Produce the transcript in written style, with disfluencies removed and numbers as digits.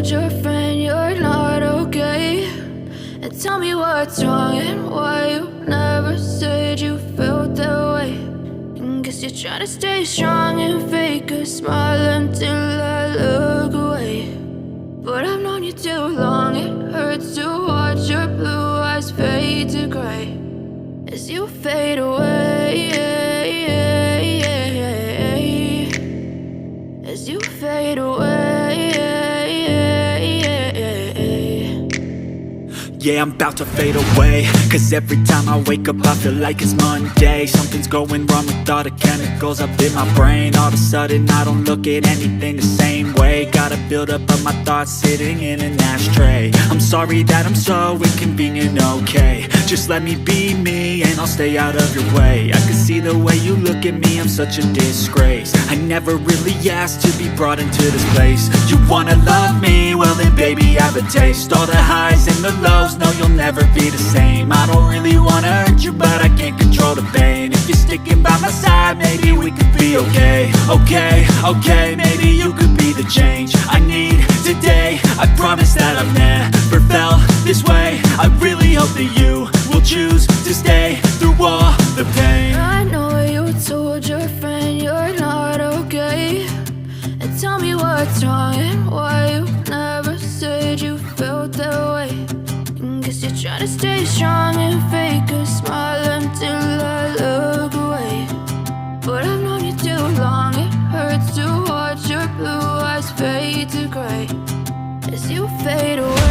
told your friend you're not okay? And tell me what's wrong and why you never said you felt that way. And guess you're trying to stay strong and fake a smile until I look away. But I've known you too long, it hurts to watch your blue eyes fade to gray as you fade away, as you fade away. Yeah, I'm about to fade away, cause every time I wake up I feel like it's Monday. Something's going wrong with all the chemicals up in my brain. All of a sudden I don't look at anything the same way. Gotta build up of my thoughts sitting in an ashtray. I'm sorry that I'm so inconvenient, okay? Just let me be me and I'll stay out of your way. I can see the way you look at me, I'm such a disgrace. I never really asked to be brought into this place. You wanna love me? Well then baby, have a taste. All the highs and the lows, no, you'll never be the same. I don't really wanna hurt you, but I can't control the pain. If you're sticking by my side, maybe we could be okay. Okay, maybe you could be the change I need today. I promise that I've never felt this way. I really hope that you will choose to stay through all the pain. I know you told your friend you're not okay. And tell me what's wrong and why you never said you felt that way. Guess you're trying to stay strong and fake a smile until I look away. But I've known you too long, it hurts to watch your blue eyes fade to gray as you fade away.